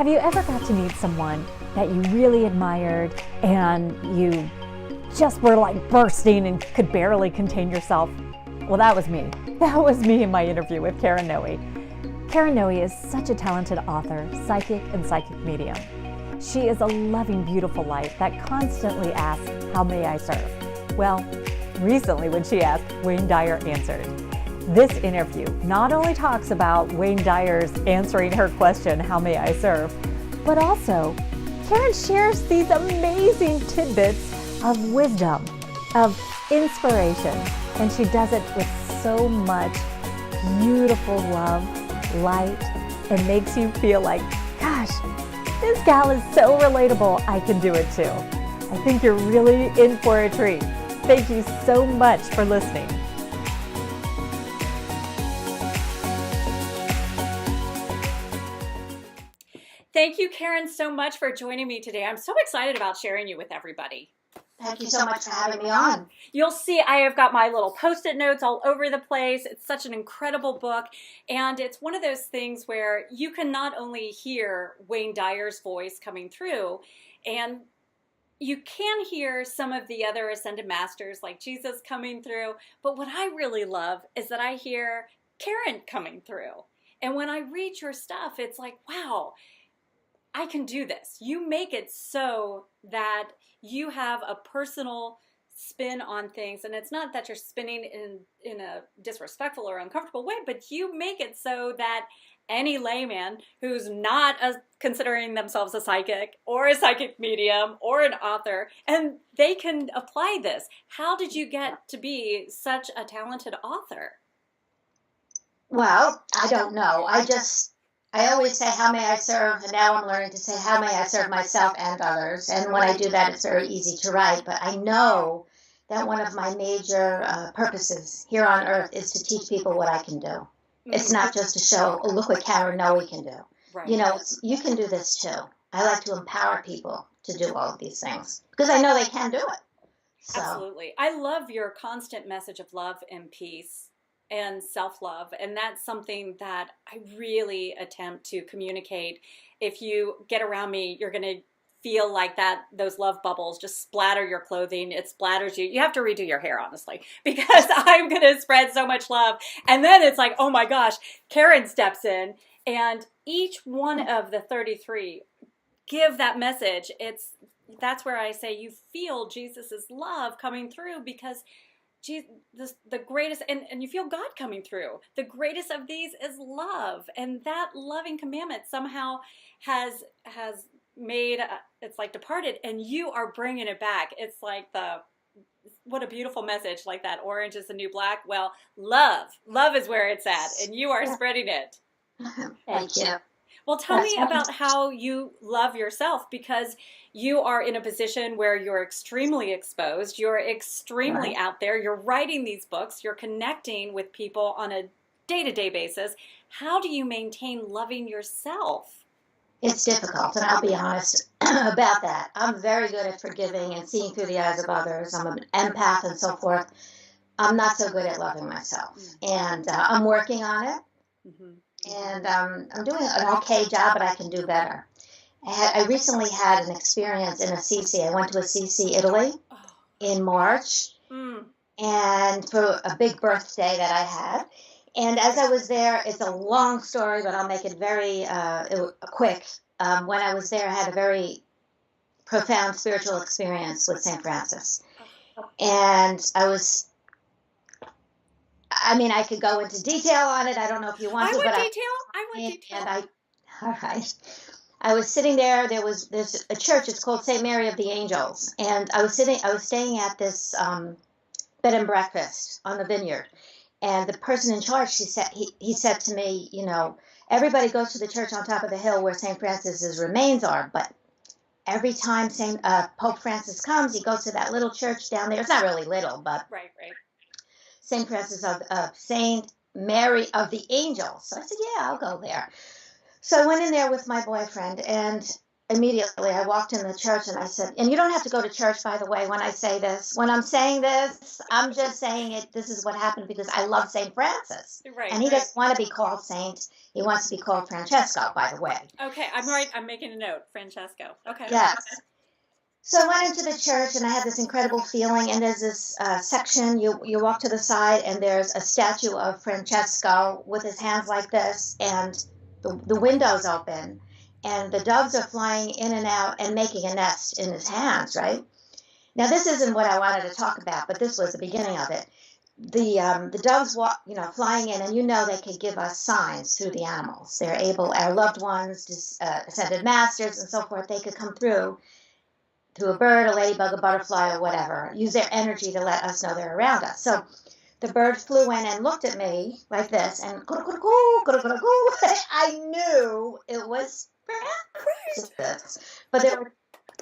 Have you ever got to meet someone that you really admired and you just were like bursting and could barely contain yourself? Well, that was me. That was me in my interview with Karen Noé. Karen Noé is such a talented author, psychic, and psychic medium. She is a loving, beautiful light that constantly asks, "How may I serve?" Well, recently when she asked, Wayne Dyer answered. This interview not only talks about Wayne Dyer's answering her question, "How may I serve?" but also Karen shares these amazing tidbits of wisdom, of inspiration, and she does it with so much beautiful love, light, and makes you feel like, gosh, this gal is so relatable, I can do it too. I think you're really in for a treat. Thank you so much for listening. Thank you, Karen, so much for joining me today. I'm so excited about sharing you with everybody. Thank you so much for having me on. You'll see I have got my little Post-it notes all over the place. It's such an incredible book, and it's one of those things where you can not only hear Wayne Dyer's voice coming through, and you can hear some of the other Ascended Masters like Jesus coming through, but what I really love is that I hear Karen coming through. And when I read your stuff, it's like, wow, I can do this. You make it so that you have a personal spin on things, and it's not that you're spinning in a disrespectful or uncomfortable way, but you make it so that any layman who's not considering themselves a psychic or a psychic medium or an author, and they can apply this. How did you get to be such a talented author? Well, I don't know. I always say, "How may I serve?" And now I'm learning to say, "How may I serve myself and others?" And when I do that, it's very easy to write. But I know that one of my major purposes here on earth is to teach people what I can do. It's not just to show, "Oh, look what Karen Noé can do." Right. You know, you can do this too. I like to empower people to do all of these things because I know they can do it. So. Absolutely. I love your constant message of love and peace and self-love, and that's something that I really attempt to communicate. If you get around me, you're going to feel like that those love bubbles just splatter your clothing. It splatters you. You have to redo your hair, honestly, because I'm going to spread so much love. And then it's like, oh my gosh, Karen steps in, and each one of the 33 give that message. That's where I say you feel Jesus's love coming through, because the greatest, and you feel God coming through. The greatest of these is love, and that loving commandment somehow has made it's like departed, and you are bringing it back. It's like what a beautiful message, like that orange is the new black. Well, love is where it's at, and you are spreading it. Thank you. Well, tell me about how you love yourself, because you are in a position where you're extremely exposed, you're extremely out there, you're writing these books, you're connecting with people on a day-to-day basis. How do you maintain loving yourself? It's difficult, and I'll be honest about that. I'm very good at forgiving and seeing through the eyes of others. I'm an empath and so forth. I'm not so good at loving myself, and I'm working on it. Mm-hmm. And I'm doing an okay job, but I can do better. I recently had an experience in Assisi. I went to Assisi, Italy, in March, and for a big birthday that I had. And as I was there, it's a long story, but I'll make it very quick. When I was there, I had a very profound spiritual experience with St. Francis. And I could go into detail on it. I don't know if you want to, but I want detail. All right. I was sitting there. There's a church. It's called St. Mary of the Angels, and I was staying at this bed and breakfast on the vineyard, and the person in charge, he said to me, you know, everybody goes to the church on top of the hill where St. Francis's remains are, but every time Pope Francis comes, he goes to that little church down there. It's not really little, but right. St. Francis of St. Mary of the Angels. So I said, yeah, I'll go there. So I went in there with my boyfriend, and immediately I walked in the church and I said, and you don't have to go to church, by the way, when I say this. When I'm saying this, I'm just saying it. This is what happened because I love St. Francis. Right. And he doesn't want to be called Saint. He wants to be called Francesco, by the way. Okay, I'm right. I'm making a note. Francesco. Okay. Yes. So I went into the church and I had this incredible feeling. And there's this section, you walk to the side and there's a statue of Francesco with his hands like this. And the window's open. And the doves are flying in and out and making a nest in his hands, right? Now, this isn't what I wanted to talk about, but this was the beginning of it. The doves, flying in, and they could give us signs through the animals. They're able, our loved ones, ascended masters and so forth, they could come through a bird, a ladybug, a butterfly, or whatever, use their energy to let us know they're around us. So the bird flew in and looked at me like this, and I knew it was Francis, but there were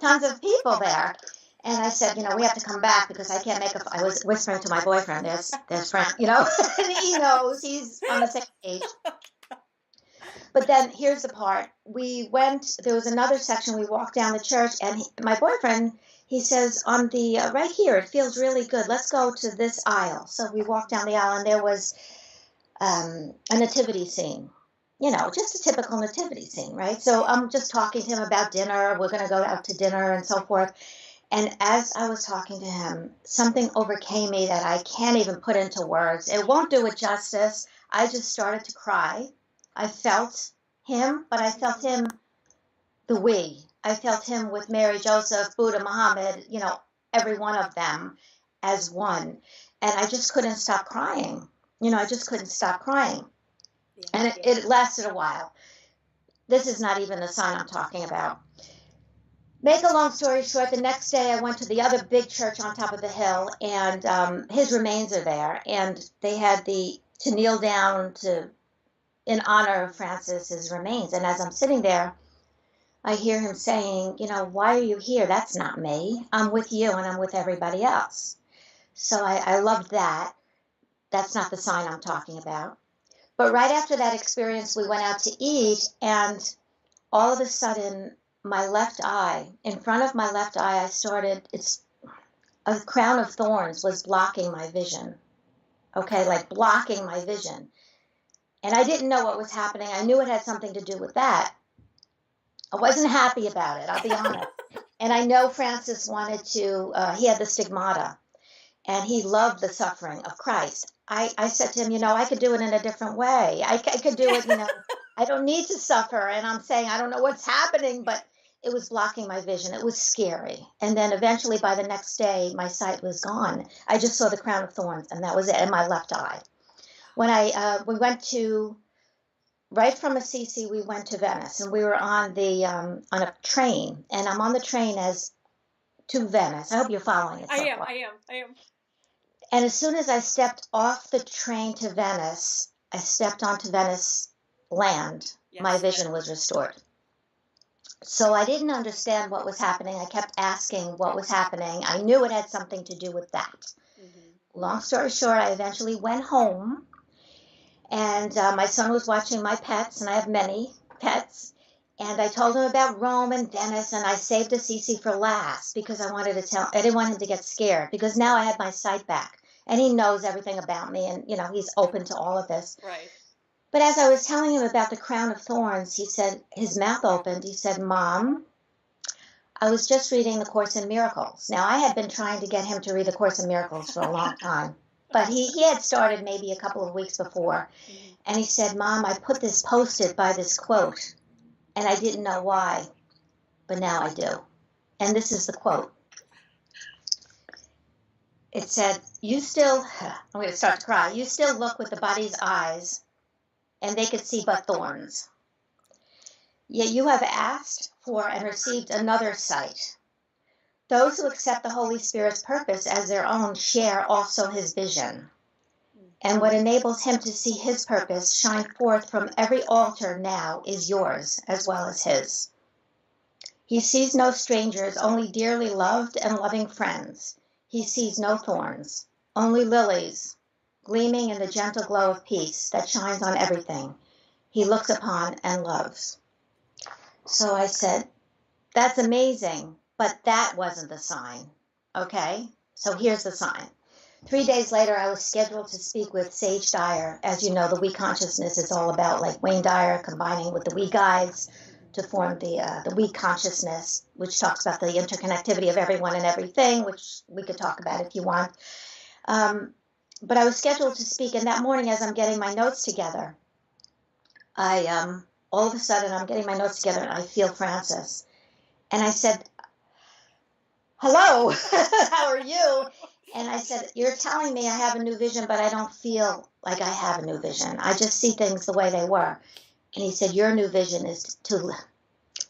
tons of people there. And I said, we have to come back because I can't I was whispering to my boyfriend, there's Frank, and he knows, he's on the same page. But then here's the part. There was another section, we walked down the church, and my boyfriend, he says, on the, right here, it feels really good. Let's go to this aisle. So we walked down the aisle, and there was a nativity scene. Just a typical nativity scene, right? So I'm just talking to him about dinner. We're going to go out to dinner and so forth. And as I was talking to him, something overcame me that I can't even put into words. It won't do it justice. I just started to cry. I felt him, but I felt him I felt him with Mary, Joseph, Buddha, Muhammad, every one of them as one. And I just couldn't stop crying. I just couldn't stop crying. And it lasted a while. This is not even the sign I'm talking about. Make a long story short, the next day I went to the other big church on top of the hill, and his remains are there. And they had to kneel down in honor of Francis's remains. And as I'm sitting there, I hear him saying, why are you here? That's not me. I'm with you and I'm with everybody else. So I loved that. That's not the sign I'm talking about. But right after that experience, we went out to eat, and all of a sudden, my left eye, in front of my left eye, a crown of thorns was blocking my vision. Okay, like blocking my vision. And I didn't know what was happening. I knew it had something to do with that. I wasn't happy about it, I'll be honest. And I know Francis wanted he had the stigmata, and he loved the suffering of Christ. I said to him, I could do it in a different way. I could do it, I don't need to suffer. And I'm saying, I don't know what's happening, but it was blocking my vision. It was scary. And then eventually by the next day, my sight was gone. I just saw the crown of thorns, and that was it, in my left eye. When we went right from Assisi, we went to Venice, and we were on a train, and I'm on the train to Venice. I hope you're following it. I am. And as soon as I stepped off the train to Venice, I stepped onto Venice land. Yes. My vision was restored. So I didn't understand what was happening. I kept asking what was happening. I knew it had something to do with that. Mm-hmm. Long story short, I eventually went home, and my son was watching my pets, and I have many pets. And I told him about Rome and Venice, and I saved Assisi for last because I didn't want him to get scared, because now I had my sight back. And he knows everything about me, and, he's open to all of this. Right. But as I was telling him about the crown of thorns, he said, his mouth opened. He said, Mom, I was just reading the Course in Miracles. Now, I had been trying to get him to read the Course in Miracles for a long time. But he had started maybe a couple of weeks before. Mm-hmm. And he said, Mom, I put this post-it by this quote, and I didn't know why, but now I do. And this is the quote. It said, I'm going to start to cry. You still look with the body's eyes, and they could see but thorns. Yet you have asked for and received another sight. Those who accept the Holy Spirit's purpose as their own share also his vision. And what enables him to see his purpose shine forth from every altar now is yours as well as his. He sees no strangers, only dearly loved and loving friends. He sees no thorns, only lilies, gleaming in the gentle glow of peace that shines on everything he looks upon and loves. So I said, That's amazing, but that wasn't the sign. Okay? So here's the sign. 3 days later, I was scheduled to speak with Sage Dyer. As you know, the We Consciousness is all about like Wayne Dyer combining with the We Guides to form the We Consciousness, which talks about the interconnectivity of everyone and everything, which we could talk about if you want. But I was scheduled to speak, and that morning, as I'm getting my notes together, I all of a sudden I'm getting my notes together, and I feel Frances, and I said, "Hello, how are you?" And I said, "You're telling me I have a new vision, but I don't feel like I have a new vision. I just see things the way they were." And he said, "Your new vision is to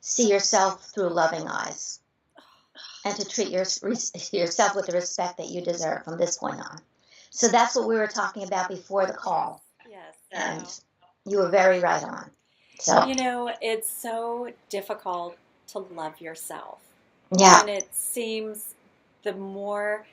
see yourself through loving eyes and to treat yourself with the respect that you deserve from this point on." So that's what we were talking about before the call. Yes. And you were very right on. So, You know, it's so difficult to love yourself. yeah. And it seems the more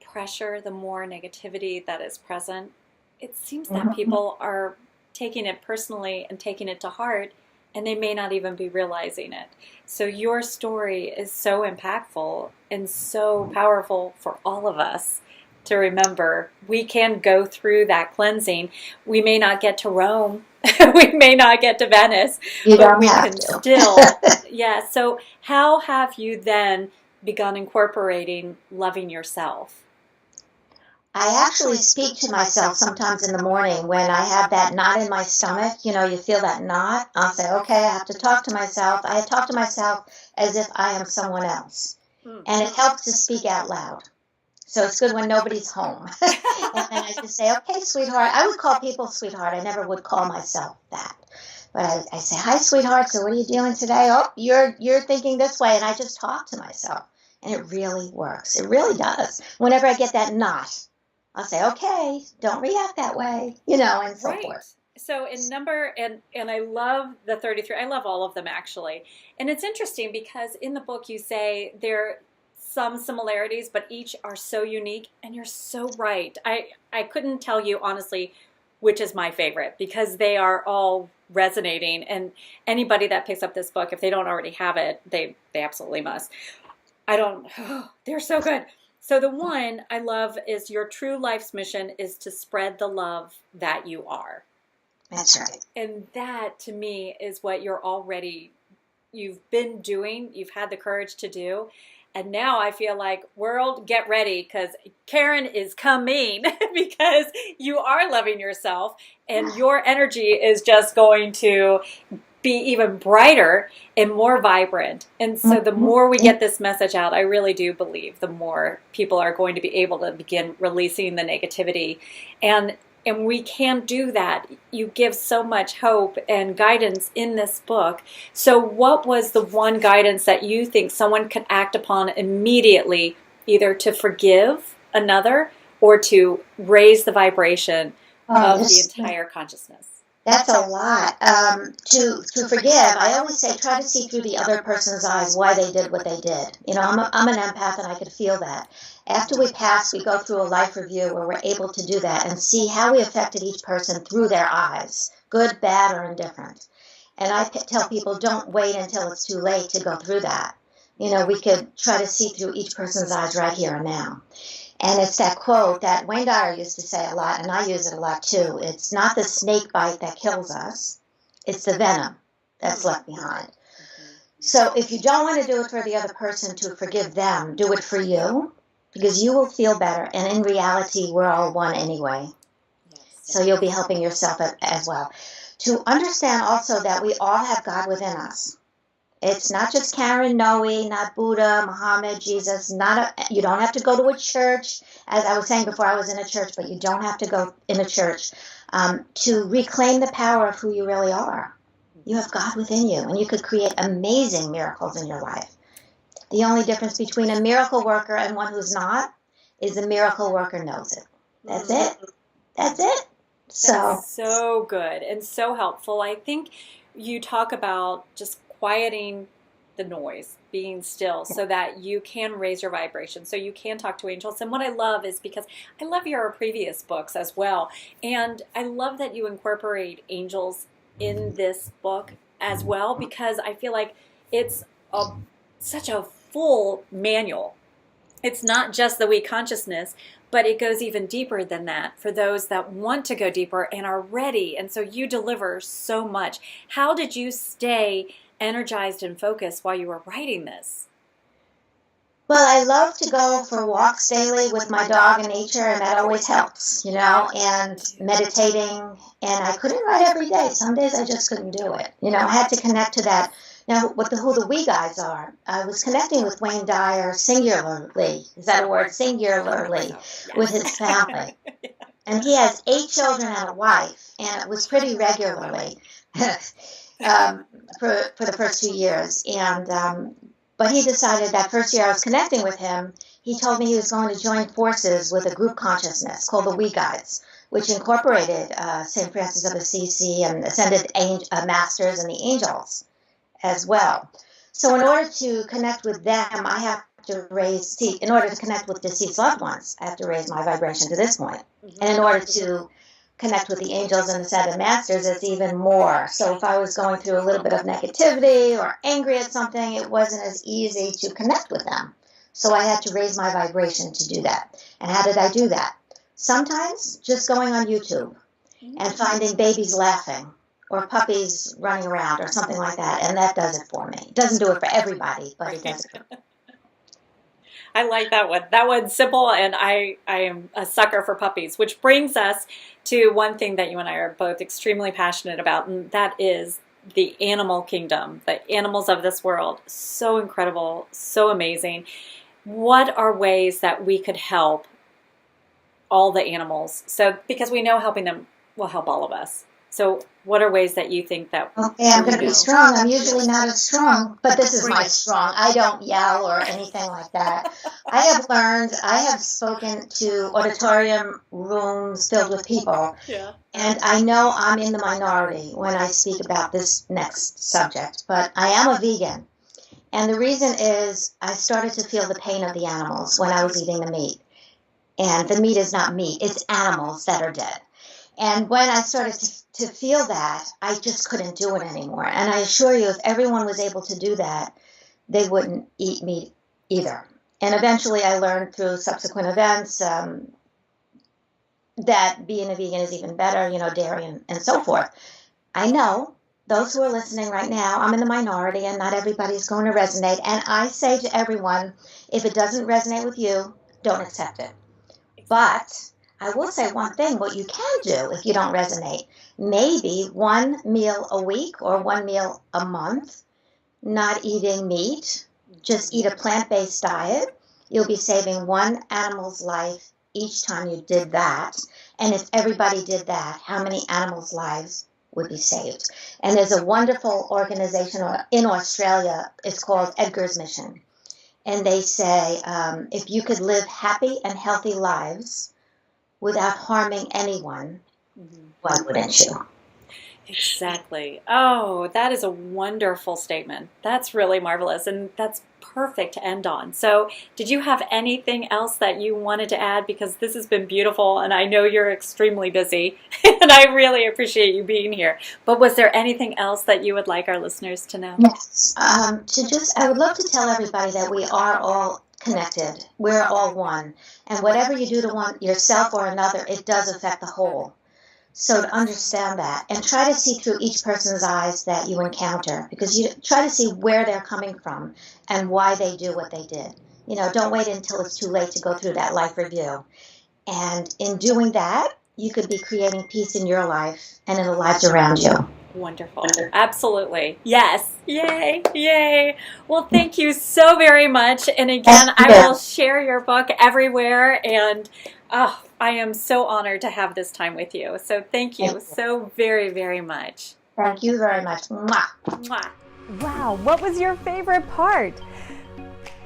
pressure, the more negativity that is present, it seems that people are taking it personally and taking it to heart, and they may not even be realizing it. So your story is so impactful and so powerful for all of us to remember. We can go through that cleansing. We may not get to Rome. We may not get to Venice. You but don't we have can to. still. Yeah. So how have you then begun incorporating loving yourself? I actually speak to myself sometimes in the morning when I have that knot in my stomach. You know, you feel that knot. I'll say, okay, I have to talk to myself. I talk to myself as if I am someone else. And it helps to speak out loud. So it's good when nobody's home. And then I just say, okay, sweetheart. I would call people sweetheart. I never would call myself that. But I say, hi, sweetheart. So what are you doing today? Oh, you're thinking this way. And I just talk to myself. And it really works. It really does. Whenever I get that knot, I'll say, okay, don't react that way, you know, and so forth. So in number, and I love the 33. I love all of them, actually. And it's interesting because in the book you say there are some similarities, but each are so unique, and you're so right. I couldn't tell you, honestly, which is my favorite, because they are all resonating. And anybody that picks up this book, if they don't already have it, they absolutely must. They're so good. So the one I love is your true life's mission is to spread the love that you are. That's right. And that, to me, is what you've been doing, you've had the courage to do. And now I feel like, world, get ready, because Karen is coming, because you are loving yourself, and your energy is just going to be even brighter and more vibrant. And so the more we get this message out, I really do believe the more people are going to be able to begin releasing the negativity. And we can do that. You give so much hope and guidance in this book. So what was the one guidance that you think someone could act upon immediately, either to forgive another or to raise the vibration of the entire consciousness? That's a lot. To forgive, I always say try to see through the other person's eyes why they did what they did. You know, I'm an empath, and I could feel that. After we pass, we go through a life review where we're able to do that and see how we affected each person through their eyes, good, bad, or indifferent. And I tell people, don't wait until it's too late to go through that. You know, we could try to see through each person's eyes right here and now. And it's that quote that Wayne Dyer used to say a lot, and I use it a lot too. It's not the snake bite that kills us, it's the venom that's left behind. So if you don't want to do it for the other person to forgive them, do it for you, because you will feel better. And in reality, we're all one anyway. So you'll be helping yourself as well. To understand also that we all have God within us. It's not just Karen Noé, not Buddha, Muhammad, Jesus. You don't have to go to a church. As I was saying before, I was in a church, but you don't have to go in a church to reclaim the power of who you really are. You have God within you, and you could create amazing miracles in your life. The only difference between a miracle worker and one who's not is the miracle worker knows it. That's it. That's it. That's so good and so helpful. I think you talk about just quieting the noise, being still, so that you can raise your vibration, so you can talk to angels. And what I love is, because I love your previous books as well, and I love that you incorporate angels in this book as well, because I feel like it's such a full manual. It's not just the we consciousness, but it goes even deeper than that for those that want to go deeper and are ready. And so you deliver so much. How did you stay energized and focused while you were writing this? Well, I love to go for walks daily with my dog in nature, and that always helps, and meditating. And I couldn't write every day. Some days I just couldn't do it. I had to connect to that. Now, who the we guys are, I was connecting with Wayne Dyer singularly. Is that a word? Singularly, with his family. And he has 8 children and a wife, and it was pretty regularly for the first 2 years. And but he decided that first year I was connecting with him, he told me he was going to join forces with a group consciousness called the We Guides, which incorporated St. Francis of Assisi and ascended masters and the angels as well. So in order to connect with them, I have to in order to connect with deceased loved ones, I have to raise my vibration to this point. And in order to connect with the angels and ascended masters, it's even more. So if I was going through a little bit of negativity or angry at something, it wasn't as easy to connect with them. So I had to raise my vibration to do that. And how did I do that? Sometimes just going on YouTube and finding babies laughing or puppies running around or something like that. And that does it for me. It doesn't do it for everybody, but it does it for me. I like that one. That one's simple, and I am a sucker for puppies, which brings us to one thing that you and I are both extremely passionate about, and that is the animal kingdom, the animals of this world. So incredible, so amazing. What are ways that we could help all the animals? So, because we know helping them will help all of us. So what are ways that you think that... Okay, I'm going to be strong. I'm usually not as strong, but this is my strong. I don't yell or anything like that. I have spoken to auditorium rooms filled with people, and I know I'm in the minority when I speak about this next subject, but I am a vegan. And the reason is I started to feel the pain of the animals when I was eating the meat. And the meat is not meat, it's animals that are dead. And when I started to feel that, I just couldn't do it anymore. And I assure you, if everyone was able to do that, they wouldn't eat meat either. And eventually I learned through subsequent events that being a vegan is even better, dairy and so forth. I know those who are listening right now, I'm in the minority and not everybody's going to resonate. And I say to everyone, if it doesn't resonate with you, don't accept it. But I will say one thing, what you can do if you don't resonate, maybe one meal a week or one meal a month, not eating meat, just eat a plant-based diet. You'll be saving one animal's life each time you did that. And if everybody did that, how many animals' lives would be saved? And there's a wonderful organization in Australia, it's called Edgar's Mission. And they say, if you could live happy and healthy lives without harming anyone, why wouldn't you? Exactly. Oh, that is a wonderful statement. That's really marvelous, and that's perfect to end on. So did you have anything else that you wanted to add? Because this has been beautiful, and I know you're extremely busy, and I really appreciate you being here. But was there anything else that you would like our listeners to know? Yes. I would love to tell everybody that we are all connected. We're all one. And whatever you do to one yourself or another, it does affect the whole. So to understand that and try to see through each person's eyes that you encounter, because you try to see where they're coming from and why they do what they did. Don't wait until it's too late to go through that life review. And in doing that, you could be creating peace in your life and in the lives around you. Wonderful. Absolutely. Yes. Yay. Yay. Well, thank you so very much. And again, I will share your book everywhere. And I am so honored to have this time with you. So thank you so very, very much. Thank you very much. Mwah. Mwah. Wow, what was your favorite part?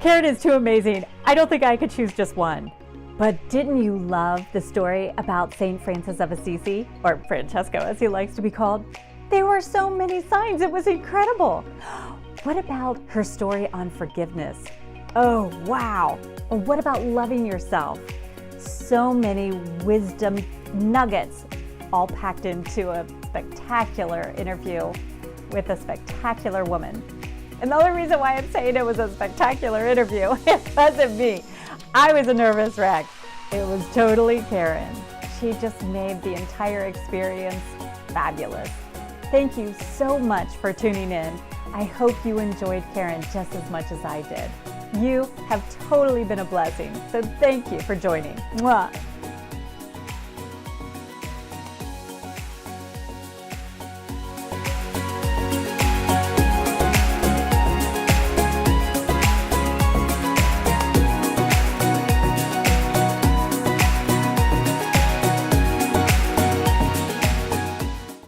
Karen is too amazing. I don't think I could choose just one. But didn't you love the story about St. Francis of Assisi, or Francesco as he likes to be called? There were so many signs, it was incredible. What about her story on forgiveness? Oh, wow. Or what about loving yourself? So many wisdom nuggets, all packed into a spectacular interview with a spectacular woman. And the only reason why I'm saying it was a spectacular interview, it wasn't me. I was a nervous wreck. It was totally Karen. She just made the entire experience fabulous. Thank you so much for tuning in. I hope you enjoyed Karen just as much as I did. You have totally been a blessing, so thank you for joining. Mwah.